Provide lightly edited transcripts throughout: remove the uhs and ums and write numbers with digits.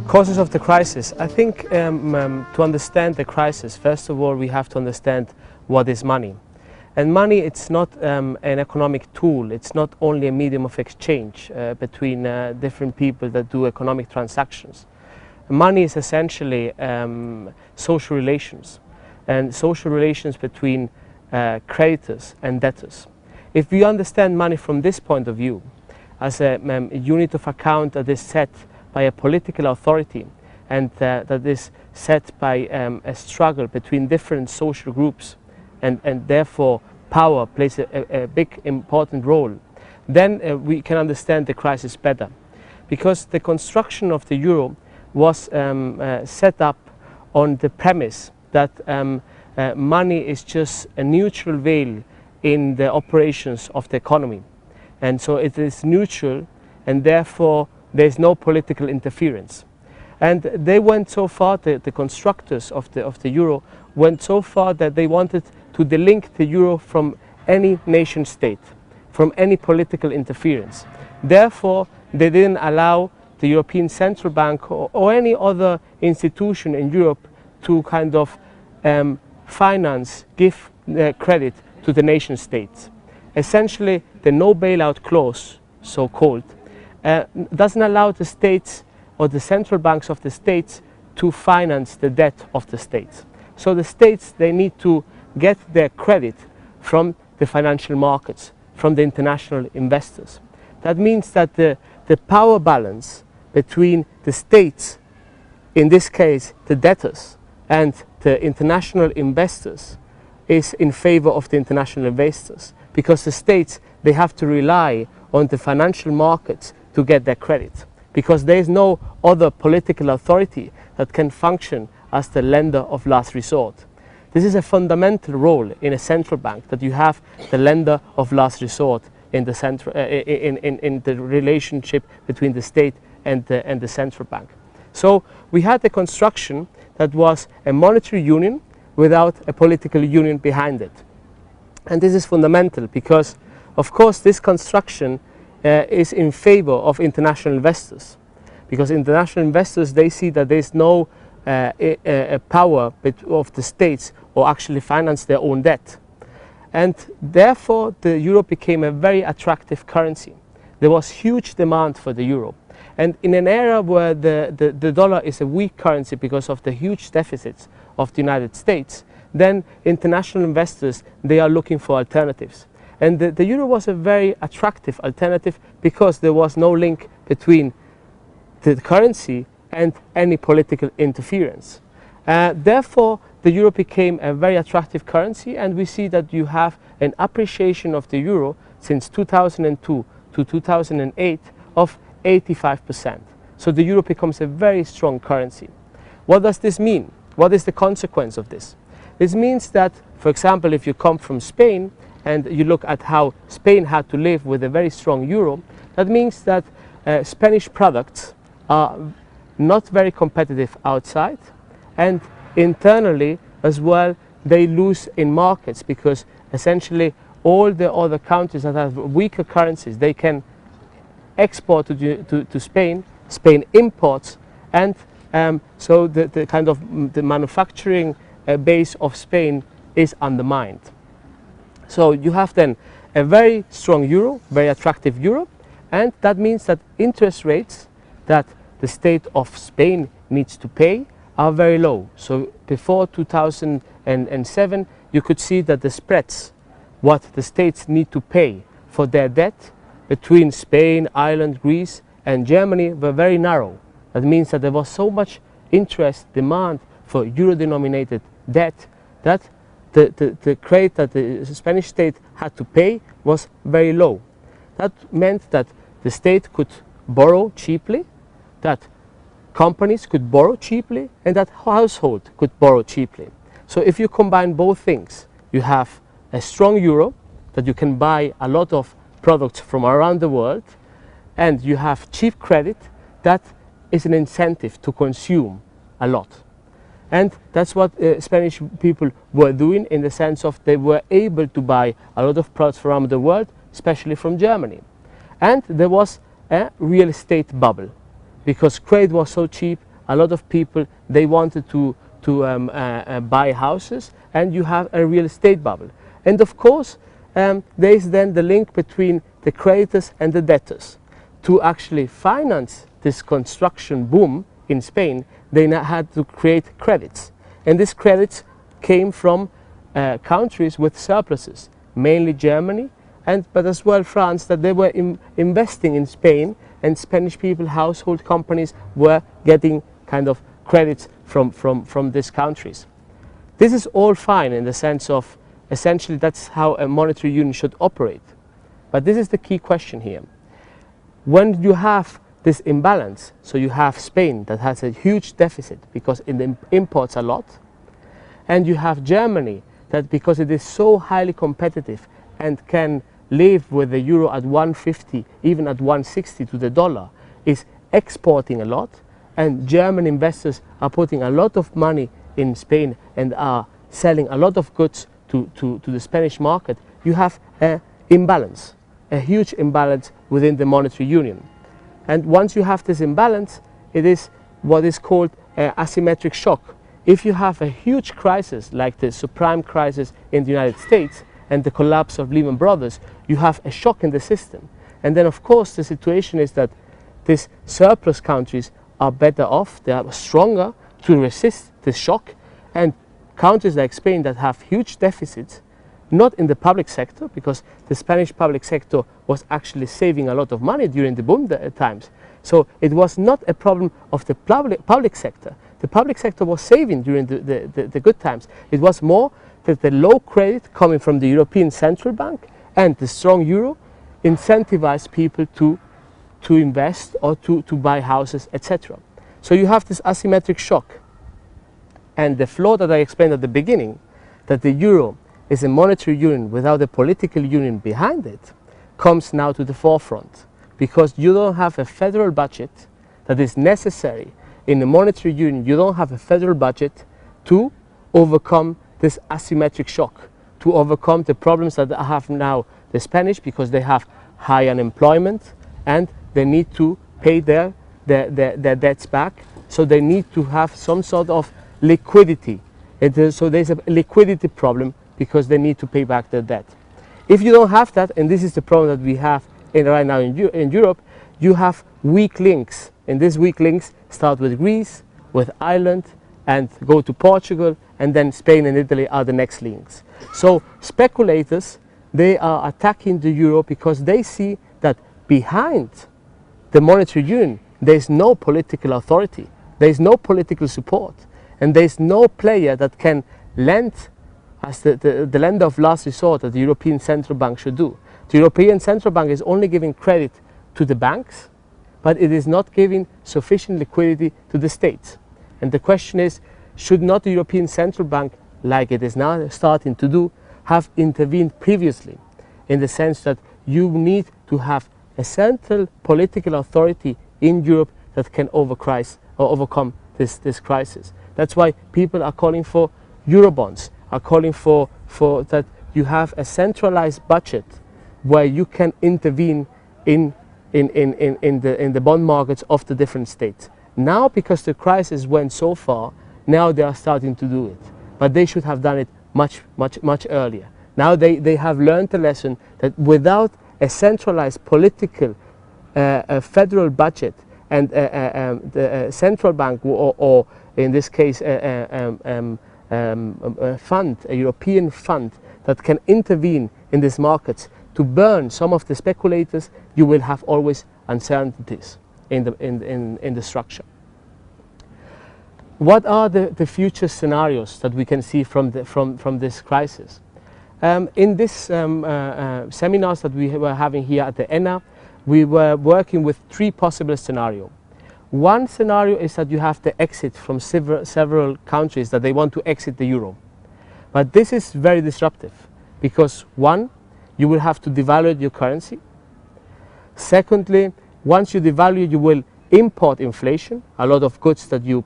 Causes of the crisis. I think to understand the crisis, first of all, we have to understand what is money. And money, it's not an economic tool. It's not only a medium of exchange between different people that do economic transactions. Money is essentially social relations, and social relations between creditors and debtors. If we understand money from this point of view, as a unit of account that is set by a political authority and that is set by a struggle between different social groups, and therefore power plays a big important role, then we can understand the crisis better. Because the construction of the euro was set up on the premise that money is just a neutral veil in the operations of the economy. And so it is neutral, and therefore there is no political interference. And they went so far, the constructors of the euro went so far that they wanted to delink the euro from any nation state, from any political interference. Therefore, they didn't allow the European Central Bank or any other institution in Europe to kind of finance, give credit to the nation states. Essentially, the no bailout clause, so-called, doesn't allow the states or the central banks of the states to finance the debt of the states. So the states, they need to get their credit from the financial markets, from the international investors. That means that the power balance between the states, in this case the debtors, and the international investors is in favor of the international investors, because the states, they have to rely on the financial markets to get their credit, because there is no other political authority that can function as the lender of last resort. This is a fundamental role in a central bank, that you have the lender of last resort in the in the relationship between the state and the central bank. So we had a construction that was a monetary union without a political union behind it. And this is fundamental because, of course, this construction is in favor of international investors, because international investors, they see that there is no power of the states or actually finance their own debt. And therefore the euro became a very attractive currency. There was huge demand for the euro. And in an era where the dollar is a weak currency because of the huge deficits of the United States, then international investors, they are looking for alternatives. And the euro was a very attractive alternative because there was no link between the currency and any political interference. Therefore, the euro became a very attractive currency, and we see that you have an appreciation of the euro since 2002 to 2008 of 85%. So the euro becomes a very strong currency. What does this mean? What is the consequence of this? This means that, for example, if you come from Spain and you look at how Spain had to live with a very strong euro, that means that Spanish products are not very competitive outside, and internally as well they lose in markets, because essentially all the other countries that have weaker currencies, they can export to Spain, Spain imports, and so the kind of the manufacturing base of Spain is undermined. So you have then a very strong euro, very attractive euro, and that means that interest rates that the state of Spain needs to pay are very low. So before 2007, you could see that the spreads, what the states need to pay for their debt between Spain, Ireland, Greece and Germany, were very narrow. That means that there was so much interest, demand for euro-denominated debt, that the credit that the Spanish state had to pay was very low. That meant that the state could borrow cheaply, that companies could borrow cheaply, and that household could borrow cheaply. So if you combine both things, you have a strong euro that you can buy a lot of products from around the world, and you have cheap credit that is an incentive to consume a lot. And that's what Spanish people were doing, in the sense of they were able to buy a lot of products from around the world, especially from Germany. And there was a real estate bubble, because credit was so cheap a lot of people, they wanted to buy houses, and you have a real estate bubble. And of course, there is then the link between the creditors and the debtors. To actually finance this construction boom in Spain, they now had to create credits. And these credits came from countries with surpluses, mainly Germany, but as well France, that they were investing in Spain, and Spanish people, household companies, were getting kind of credits from these countries. This is all fine in the sense of, essentially, that's how a monetary union should operate. But this is the key question here. When you have this imbalance, so you have Spain that has a huge deficit because it imports a lot, and you have Germany that, because it is so highly competitive and can live with the euro at 150, even at 160 to the dollar, is exporting a lot, and German investors are putting a lot of money in Spain and are selling a lot of goods to the Spanish market, you have an imbalance, a huge imbalance within the monetary union. And once you have this imbalance, it is what is called an asymmetric shock. If you have a huge crisis like the subprime crisis in the United States and the collapse of Lehman Brothers, you have a shock in the system. And then of course the situation is that these surplus countries are better off, they are stronger to resist this shock, and countries like Spain that have huge deficits, not in the public sector, because the Spanish public sector was actually saving a lot of money during the boom times. So it was not a problem of the public sector. The public sector was saving during the good times. It was more that the low credit coming from the European Central Bank and the strong euro incentivized people to invest or to buy houses, etc. So you have this asymmetric shock. And the flaw that I explained at the beginning, that the euro is a monetary union without a political union behind it, comes now to the forefront, because you don't have a federal budget that is necessary in a monetary union. You don't have a federal budget to overcome this asymmetric shock, to overcome the problems that have now the Spanish, because they have high unemployment and they need to pay their debts back, so they need to have some sort of liquidity. So there's a liquidity problem because they need to pay back their debt. If you don't have that, and this is the problem that we have right now in Europe, you have weak links, and these weak links start with Greece, with Ireland, and go to Portugal, and then Spain and Italy are the next links. So speculators, they are attacking the euro because they see that behind the monetary union there is no political authority, there is no political support, and there is no player that can lend as the lender of last resort that the European Central Bank should do. The European Central Bank is only giving credit to the banks, but it is not giving sufficient liquidity to the states. And the question is, should not the European Central Bank, like it is now starting to do, have intervened previously, in the sense that you need to have a central political authority in Europe that can overcome this crisis. That's why people are calling for Eurobonds, are calling for that you have a centralized budget where you can intervene in the bond markets of the different states. Now, because the crisis went so far, now they are starting to do it. But they should have done it much earlier. Now they have learned the lesson that without a centralized political federal budget and the central bank, or in this case a fund, a European fund that can intervene in these markets to burn some of the speculators, you will have always uncertainties in the structure. What are the future scenarios that we can see from this crisis? In this seminars that we were having here at the ENA, we were working with three possible scenarios. One scenario is that you have the exit from several countries, that they want to exit the euro. But this is very disruptive because, one, you will have to devalue your currency. Secondly, once you devalue, you will import inflation. A lot of goods that you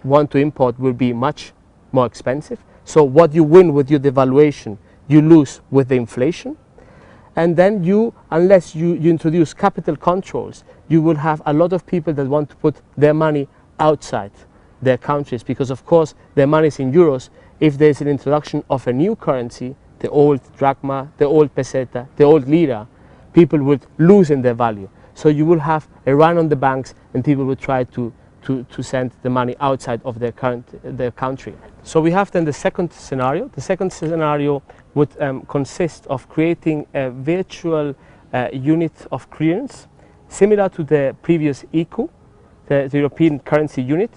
want to import will be much more expensive. So what you win with your devaluation, you lose with the inflation. And then unless you introduce capital controls, you will have a lot of people that want to put their money outside their countries, because of course their money is in euros. If there's an introduction of a new currency, the old drachma, the old peseta, the old lira, people would lose in their value. So you will have a run on the banks, and people will try to send the money outside of their country. So we have then the second scenario. The second scenario would consist of creating a virtual unit of clearance, similar to the previous ECU, the European currency unit,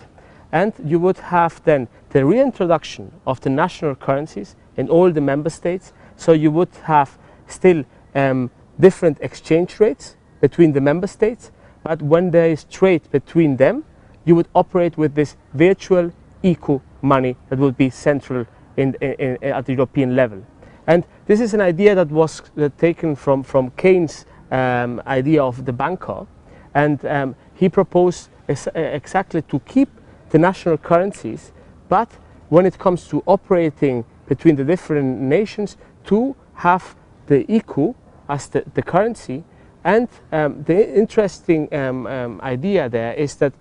and you would have then the reintroduction of the national currencies in all the member states. So you would have still different exchange rates between the member states, but when there is trade between them, you would operate with this virtual ECU money that would be central at the European level. And this is an idea that was taken from Keynes' idea of the banker, and he proposed exactly to keep the national currencies, but when it comes to operating between the different nations, to have the ECU as the currency. And the interesting idea there is that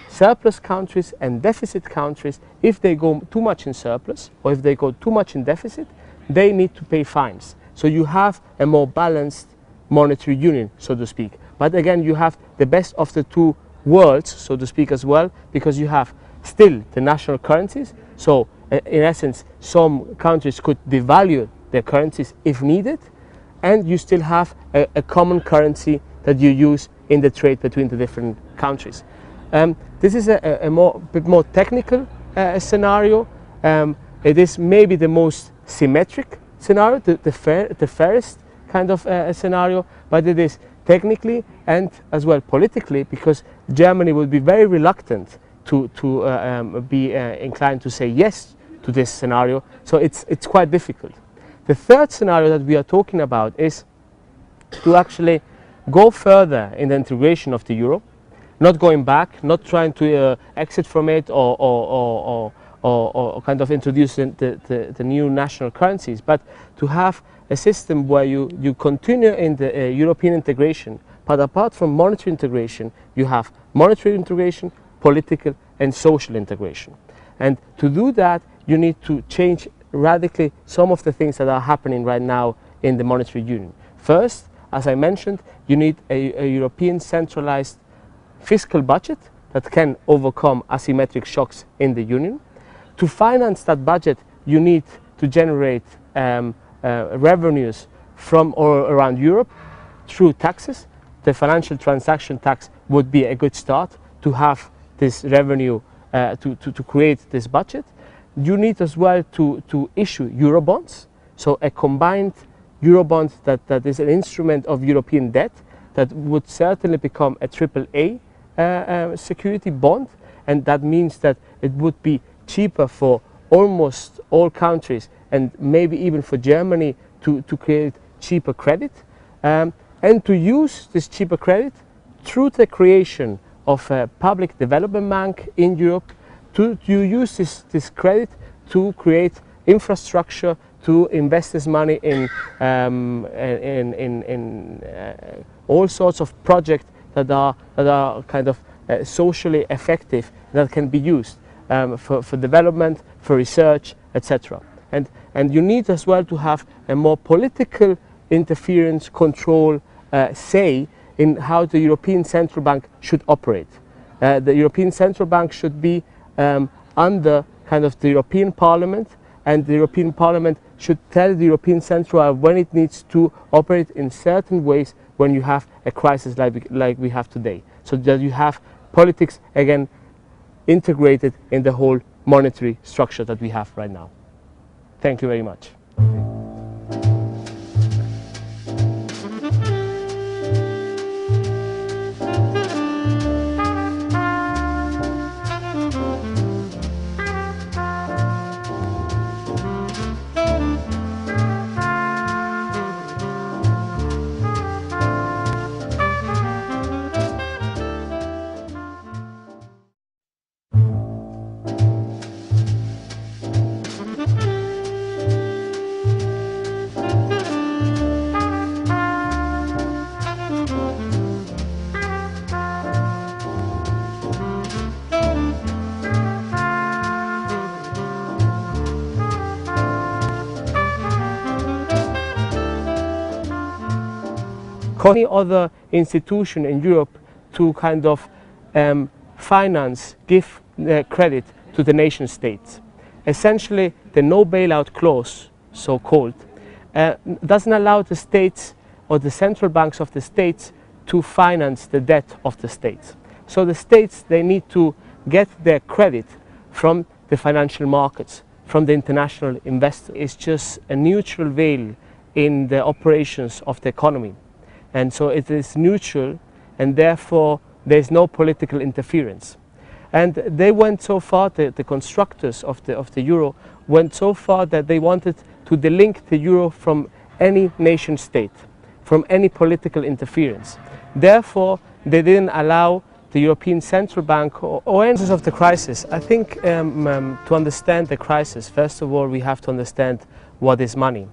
surplus countries and deficit countries, if they go too much in surplus or if they go too much in deficit, they need to pay fines. So you have a more balanced monetary union, so to speak. But again, you have the best of the two worlds, so to speak, as well, because you have still the national currencies. So in essence, some countries could devalue their currencies if needed, and you still have a common currency that you use in the trade between the different countries. This is a bit more technical scenario. It is maybe the most symmetric scenario, the fairest kind of scenario, but it is technically and as well politically, because Germany would be very reluctant to be inclined to say yes to this scenario. So it's quite difficult. The third scenario that we are talking about is to actually go further in the integration of the euro, not going back, not trying to exit from it or kind of introduce the new national currencies, but to have a system where you continue in the European integration, but apart from monetary integration, you have monetary integration, political and social integration. And to do that, you need to change radically some of the things that are happening right now in the monetary union. First, as I mentioned, you need a European centralized fiscal budget that can overcome asymmetric shocks in the union. To finance that budget, you need to generate revenues from or around Europe through taxes. The financial transaction tax would be a good start to have this revenue to create this budget. You need as well to issue Eurobonds, so a combined Eurobond that is an instrument of European debt that would certainly become a AAA security bond, and that means that it would be cheaper for almost all countries and maybe even for Germany to create cheaper credit, and to use this cheaper credit through the creation of a public development bank in Europe, to use this credit to create infrastructure, to invest this money in all sorts of projects that are kind of socially effective, that can be used for development, for research, etc. And you need as well to have a more political interference, control, say in how the European Central Bank should operate. The European Central Bank should be under kind of the European Parliament, and the European Parliament should tell the European Central Bank when it needs to operate in certain ways when you have a crisis like we have today. So that you have politics again integrated in the whole monetary structure that we have right now. Thank you very much. Any other institution in Europe to kind of finance, give credit to the nation states. Essentially, the no bailout clause, so-called, doesn't allow the states or the central banks of the states to finance the debt of the states. So the states, they need to get their credit from the financial markets, from the international investors. It's just a neutral veil in the operations of the economy. And so it is neutral, and therefore there's no political interference. And they went so far, the constructors of the euro went so far that they wanted to delink the euro from any nation state, from any political interference. Therefore, they didn't allow the European Central Bank or any of the crisis. I think to understand the crisis, first of all, we have to understand what is money.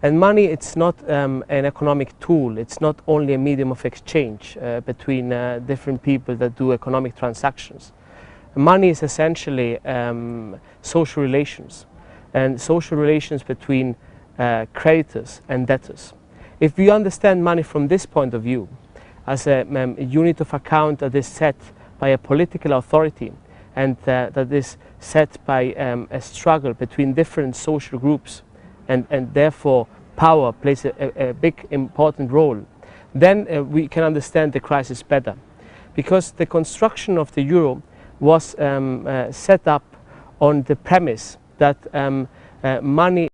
And money, it's not an economic tool. It's not only a medium of exchange between different people that do economic transactions. Money is essentially social relations, and social relations between creditors and debtors. If we understand money from this point of view, as a unit of account that is set by a political authority, and that is set by a struggle between different social groups, and therefore power plays a big important role, then we can understand the crisis better. Because the construction of the euro was set up on the premise that money